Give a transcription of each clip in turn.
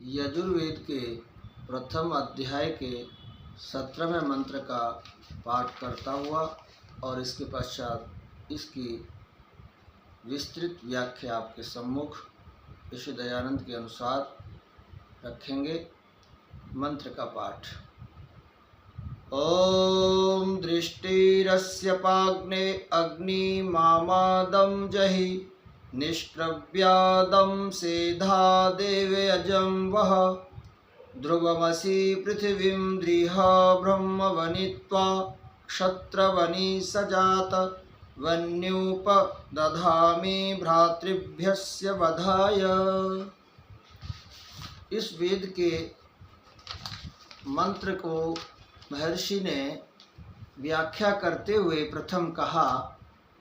यजुर्वेद के प्रथम अध्याय के 17वें मंत्र का पाठ करता हुआ और इसके पश्चात इसकी विस्तृत व्याख्या आपके सम्मुख ऋषि दयानंद के अनुसार रखेंगे। मंत्र का पाठ। ओम दृष्टिरस्य पाग्ने अग्नि मामादं जहि निष्क्रव्यादं सेधा देवयजं वह ध्रुवमसि पृथिवीं द्रिह ब्रह्मवनित्वा क्षत्रवनि सजात वन्युपदधामि भ्रातृभ्यस्य वधाय। इस वेद के मंत्र को महर्षि ने व्याख्या करते हुए प्रथम कहा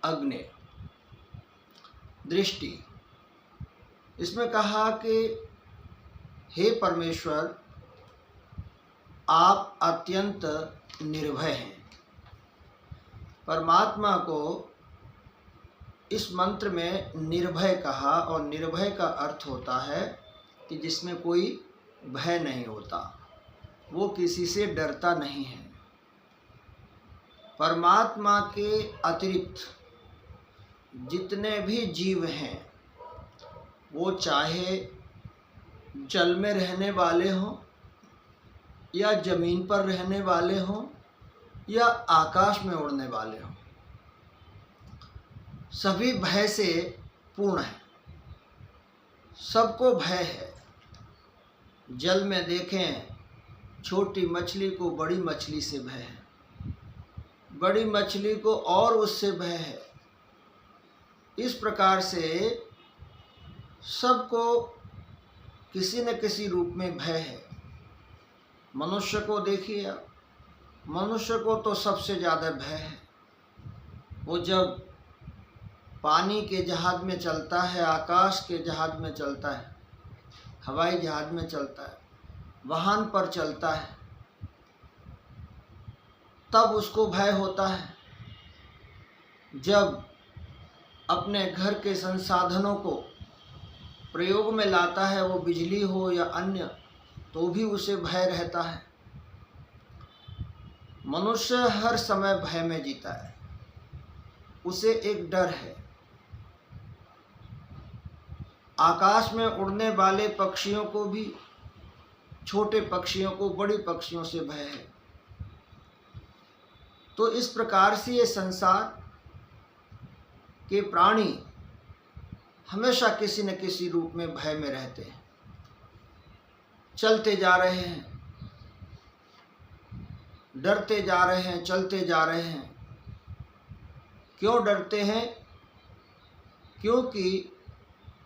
अग्नि, दृष्टि। इसमें कहा कि हे परमेश्वर, आप अत्यंत निर्भय हैं। परमात्मा को इस मंत्र में निर्भय कहा और निर्भय का अर्थ होता है कि जिसमें कोई भय नहीं होता, वो किसी से डरता नहीं है। परमात्मा के अतिरिक्त जितने भी जीव हैं, वो चाहे जल में रहने वाले हों या जमीन पर रहने वाले हों या आकाश में उड़ने वाले हों, सभी भय से पूर्ण है। सबको भय है। जल में देखें, छोटी मछली को बड़ी मछली से भय है, बड़ी मछली को और उससे भय है। इस प्रकार से सबको किसी न किसी रूप में भय है। मनुष्य को देखिए आप, मनुष्य को तो सबसे ज़्यादा भय है। वो जब पानी के जहाज में चलता है, आकाश के जहाज में चलता है, हवाई जहाज में चलता है, वाहन पर चलता है, तब उसको भय होता है। जब अपने घर के संसाधनों को प्रयोग में लाता है, वो बिजली हो या अन्य, तो भी उसे भय रहता है। मनुष्य हर समय भय में जीता है, उसे एक डर है। आकाश में उड़ने वाले पक्षियों को भी, छोटे पक्षियों को बड़ी पक्षियों से भय है। तो इस प्रकार से ये संसार के प्राणी हमेशा किसी न किसी रूप में भय में रहते हैं। चलते जा रहे हैं, डरते जा रहे हैं, चलते जा रहे हैं। क्यों डरते हैं? क्योंकि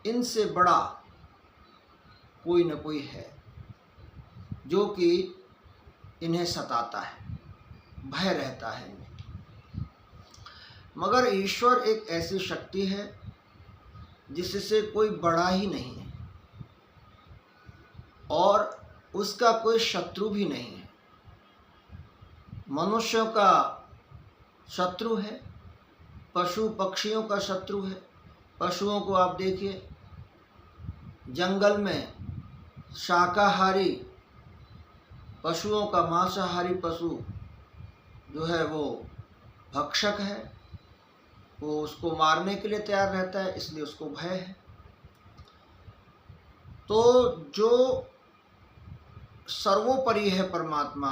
इनसे बड़ा कोई न कोई है जो कि इन्हें सताता है, भय रहता है इन्हें। मगर ईश्वर एक ऐसी शक्ति है जिससे कोई बड़ा ही नहीं है और उसका कोई शत्रु भी नहीं है। मनुष्यों का शत्रु है, पशु पक्षियों का शत्रु है। पशुओं को आप देखिए, जंगल में शाकाहारी पशुओं का मांसाहारी पशु जो है वो भक्षक है, वो उसको मारने के लिए तैयार रहता है, इसलिए उसको भय है। तो जो सर्वोपरि है परमात्मा,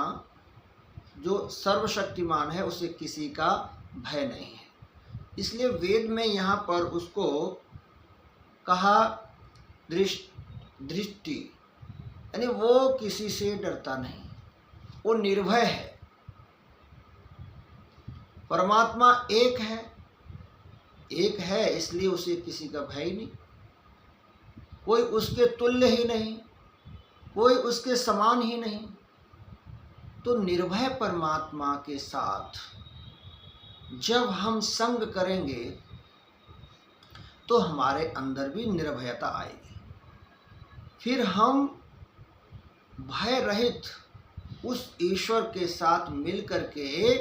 जो सर्वशक्तिमान है, उसे किसी का भय नहीं है। इसलिए वेद में यहाँ पर उसको कहा दृष्टि, यानी वो किसी से डरता नहीं, वो निर्भय है। परमात्मा एक है, एक है, इसलिए उसे किसी का भय ही नहीं। कोई उसके तुल्य ही नहीं, कोई उसके समान ही नहीं। तो निर्भय परमात्मा के साथ जब हम संग करेंगे तो हमारे अंदर भी निर्भयता आएगी। फिर हम भय रहित उस ईश्वर के साथ मिलकर के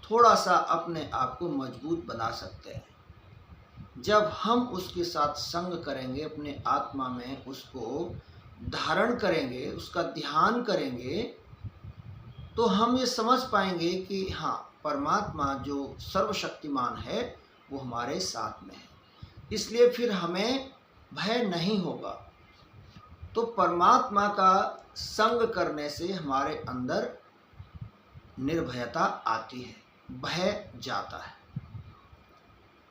थोड़ा सा अपने आप को मजबूत बना सकते हैं। जब हम उसके साथ संग करेंगे, अपने आत्मा में उसको धारण करेंगे, उसका ध्यान करेंगे, तो हम ये समझ पाएंगे कि हाँ, परमात्मा जो सर्वशक्तिमान है वो हमारे साथ में है, इसलिए फिर हमें भय नहीं होगा। तो परमात्मा का संग करने से हमारे अंदर निर्भयता आती है, भय जाता है।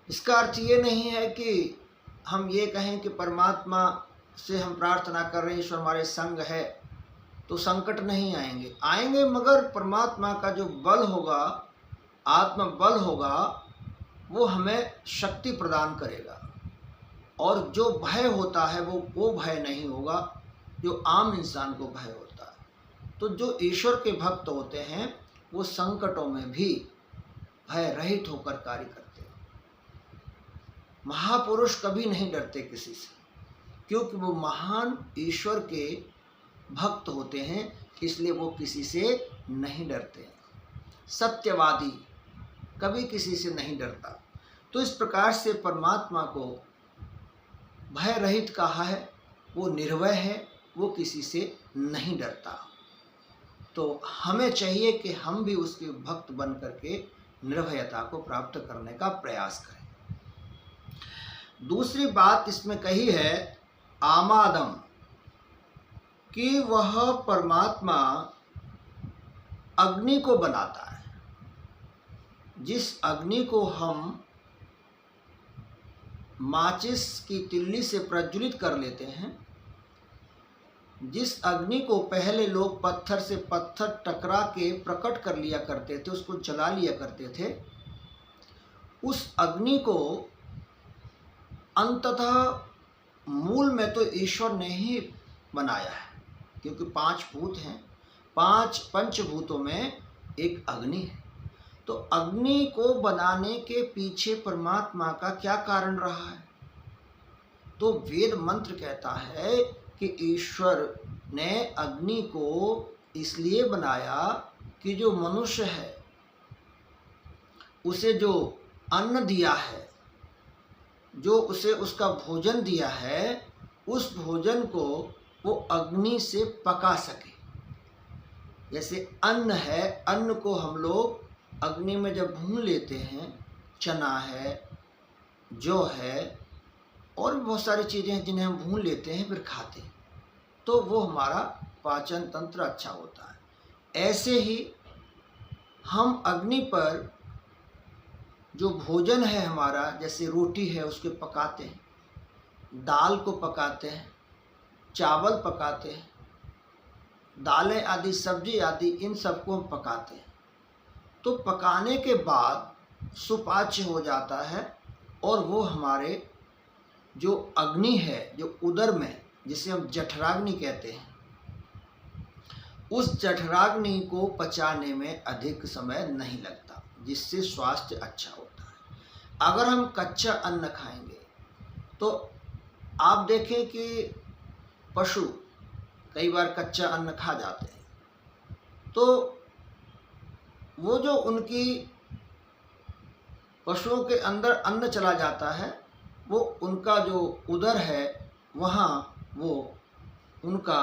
इसका अर्थ ये नहीं है कि हम ये कहें कि परमात्मा से हम प्रार्थना कर रहे हैं, ईश्वर हमारे संग है तो संकट नहीं आएंगे, मगर परमात्मा का जो बल होगा, आत्मबल होगा, वो हमें शक्ति प्रदान करेगा। और जो भय होता है वो भय नहीं होगा जो आम इंसान को भय होता है। तो जो ईश्वर के भक्त होते हैं वो संकटों में भी भय रहित होकर कार्य करते हैं। महापुरुष कभी नहीं डरते किसी से, क्योंकि वो महान ईश्वर के भक्त होते हैं, इसलिए वो किसी से नहीं डरते। सत्यवादी कभी किसी से नहीं डरता। तो इस प्रकार से परमात्मा को भय रहित कहा है, वो निर्भय है, वो किसी से नहीं डरता। तो हमें चाहिए कि हम भी उसके भक्त बन करके निर्भयता को प्राप्त करने का प्रयास करें। दूसरी बात इसमें कही है आमादम, कि वह परमात्मा अग्नि को बनाता है। जिस अग्नि को हम माचिस की तिल्ली से प्रज्वलित कर लेते हैं, जिस अग्नि को पहले लोग पत्थर से पत्थर टकरा के प्रकट कर लिया करते थे, उसको जला लिया करते थे, उस अग्नि को अंततः मूल में तो ईश्वर ने ही बनाया है, क्योंकि 5 भूत हैं, 5 पंचभूतों में एक अग्नि है। तो अग्नि को बनाने के पीछे परमात्मा का क्या कारण रहा है? तो वेद मंत्र कहता है कि ईश्वर ने अग्नि को इसलिए बनाया कि जो मनुष्य है उसे जो अन्न दिया है, जो उसे उसका भोजन दिया है, उस भोजन को वो अग्नि से पका सके। जैसे अन्न है, अन्न को हम लोग अग्नि में जब भून लेते हैं, चना है, जौ है, और भी बहुत सारी चीज़ें हैं जिन्हें हम भून लेते हैं फिर खाते हैं, तो वो हमारा पाचन तंत्र अच्छा होता है। ऐसे ही हम अग्नि पर जो भोजन है हमारा, जैसे रोटी है उसके पकाते हैं, दाल को पकाते हैं, चावल पकाते हैं, दालें आदि, सब्जी आदि, इन सबको हम पकाते हैं। तो पकाने के बाद सुपाच्य हो जाता है, और वो हमारे जो अग्नि है, जो उदर में, जिसे हम जठराग्नि कहते हैं, उस जठराग्नि को पचाने में अधिक समय नहीं लगता, जिससे स्वास्थ्य अच्छा होता है। अगर हम कच्चा अन्न खाएंगे तो आप देखें कि पशु कई बार कच्चा अन्न खा जाते हैं, तो वो जो उनकी पशुओं के अंदर अन्न चला जाता है, वो उनका जो उदर है वहाँ वो उनका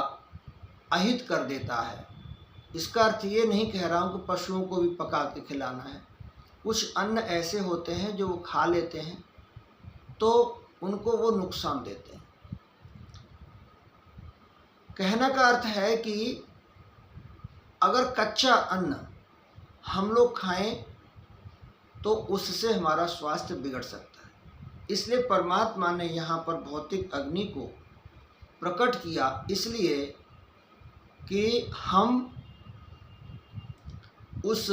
अहित कर देता है। इसका अर्थ ये नहीं कह रहा हूँ कि पशुओं को भी पका के खिलाना है। कुछ अन्न ऐसे होते हैं जो वो खा लेते हैं तो उनको वो नुकसान देते हैं। कहने का अर्थ है कि अगर कच्चा अन्न हम लोग खाएं तो उससे हमारा स्वास्थ्य बिगड़ सकता है। इसलिए परमात्मा ने यहाँ पर भौतिक अग्नि को प्रकट किया, इसलिए कि हम उस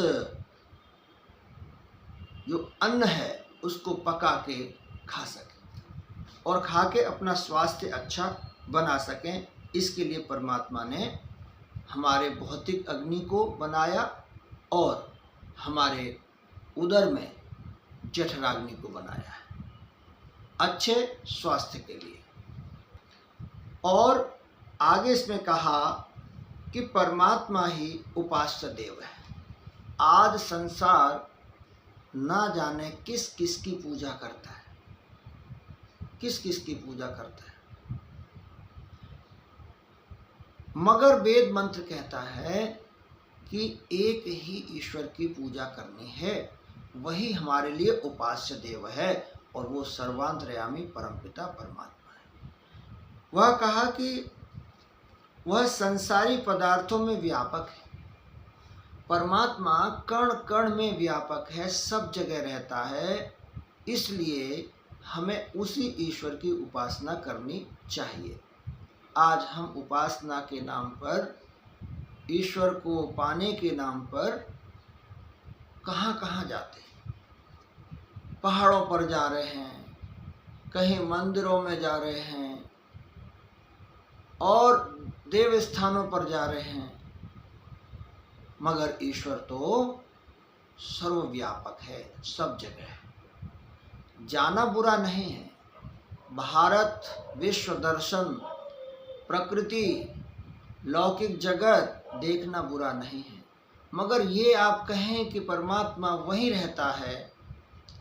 जो अन्न है उसको पका के खा सकें और खा के अपना स्वास्थ्य अच्छा बना सकें। इसके लिए परमात्मा ने हमारे भौतिक अग्नि को बनाया और हमारे उदर में जठराग्नि को बनाया है, अच्छे स्वास्थ्य के लिए। और आगे इसमें कहा कि परमात्मा ही उपास्य देव है। आज संसार ना जाने किस किस की पूजा करता है, किस किस की पूजा करता है। मगर वेद मंत्र कहता है कि एक ही ईश्वर की पूजा करनी है, वही हमारे लिए उपास्य देव है और वो सर्वांतर्यामी परमपिता परमात्मा है। वह कहा कि वह संसारी पदार्थों में व्यापक है। परमात्मा कण कण में व्यापक है, सब जगह रहता है, इसलिए हमें उसी ईश्वर की उपासना करनी चाहिए। आज हम उपासना के नाम पर, ईश्वर को पाने के नाम पर कहाँ कहाँ जाते हैं। पहाड़ों पर जा रहे हैं, कहीं मंदिरों में जा रहे हैं और देव स्थानों पर जा रहे हैं, मगर ईश्वर तो सर्वव्यापक है, सब जगह है। जाना बुरा नहीं है। भारत, विश्व दर्शन, प्रकृति, लौकिक जगत देखना बुरा नहीं है, मगर ये आप कहें कि परमात्मा वहीं रहता है,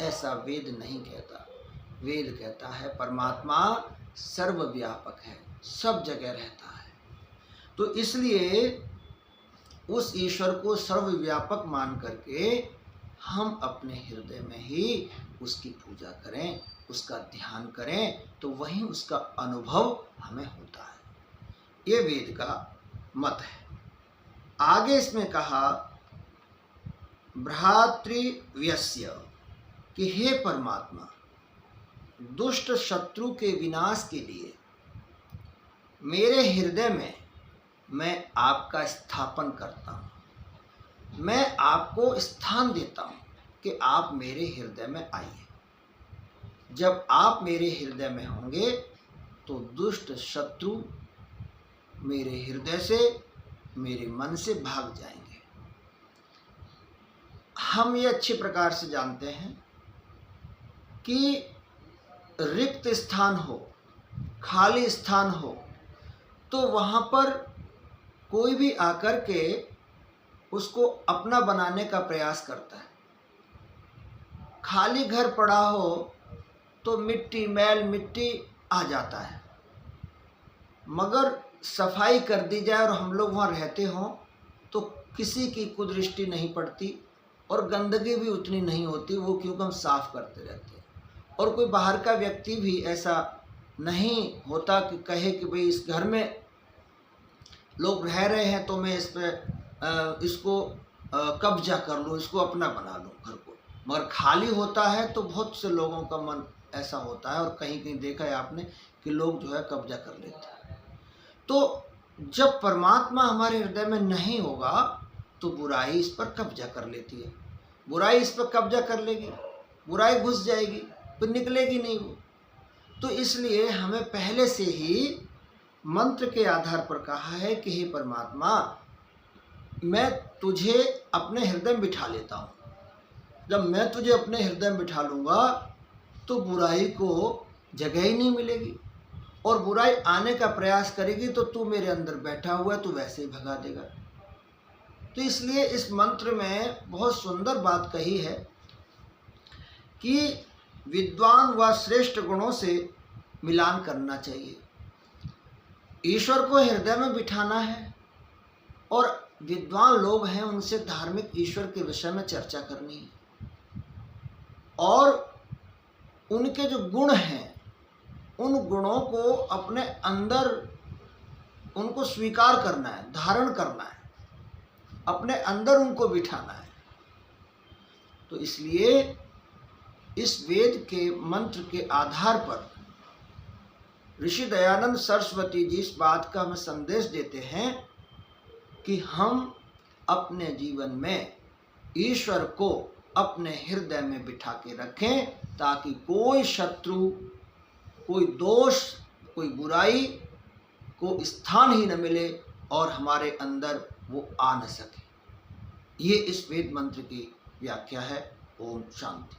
ऐसा वेद नहीं कहता। वेद कहता है परमात्मा सर्वव्यापक है, सब जगह रहता है। तो इसलिए उस ईश्वर को सर्वव्यापक मान करके हम अपने हृदय में ही उसकी पूजा करें, उसका ध्यान करें, तो वहीं उसका अनुभव हमें होता है। ये वेद का मत है। आगे इसमें कहा भ्रातृव्यस्य, कि हे परमात्मा, दुष्ट शत्रु के विनाश के लिए मेरे हृदय में मैं आपका स्थापन करता हूँ, मैं आपको स्थान देता हूँ कि आप मेरे हृदय में आइए। जब आप मेरे हृदय में होंगे तो दुष्ट शत्रु मेरे हृदय से, मेरे मन से भाग जाएंगे। हम ये अच्छी प्रकार से जानते हैं कि रिक्त स्थान हो, खाली स्थान हो, तो वहाँ पर कोई भी आकर के उसको अपना बनाने का प्रयास करता है। खाली घर पड़ा हो तो मिट्टी, मैल मिट्टी आ जाता है, मगर सफाई कर दी जाए और हम लोग वहाँ रहते हों तो किसी की कुदृष्टि नहीं पड़ती और गंदगी भी उतनी नहीं होती, वो क्योंकि हम साफ करते रहते हैं। और कोई बाहर का व्यक्ति भी ऐसा नहीं होता कि कहे कि भाई इस घर में लोग रह रहे हैं तो मैं इस पर इसको कब्जा कर लूँ, इसको अपना बना लूँ घर को। मगर खाली होता है तो बहुत से लोगों का मन ऐसा होता है, और कहीं कहीं देखा है आपने कि लोग जो है कब्जा कर लेते हैं। तो जब परमात्मा हमारे हृदय में नहीं होगा तो बुराई इस पर कब्जा कर लेती है, बुराई इस पर कब्जा कर लेगी, बुराई घुस जाएगी, फिर निकलेगी नहीं वो। तो इसलिए हमें पहले से ही मंत्र के आधार पर कहा है कि हे परमात्मा, मैं तुझे अपने हृदय में बिठा लेता हूँ। जब मैं तुझे अपने हृदय में बिठा लूँगा तो बुराई को जगह ही नहीं मिलेगी, और बुराई आने का प्रयास करेगी तो तू मेरे अंदर बैठा हुआ है, तू वैसे ही भगा देगा। तो इसलिए इस मंत्र में बहुत सुंदर बात कही है कि विद्वान व श्रेष्ठ गुणों से मिलान करना चाहिए। ईश्वर को हृदय में बिठाना है और विद्वान लोग हैं उनसे धार्मिक ईश्वर के विषय में चर्चा करनी है, और उनके जो गुण हैं उन गुणों को अपने अंदर उनको स्वीकार करना है, धारण करना है, अपने अंदर उनको बिठाना है। तो इसलिए इस वेद के मंत्र के आधार पर ऋषि दयानंद सरस्वती जी इस बात का हमें संदेश देते हैं कि हम अपने जीवन में ईश्वर को अपने हृदय में बिठा के रखें, ताकि कोई शत्रु, कोई दोष, कोई बुराई को स्थान ही न मिले और हमारे अंदर वो आ न सके। ये इस वेद मंत्र की व्याख्या है। ओम शांति।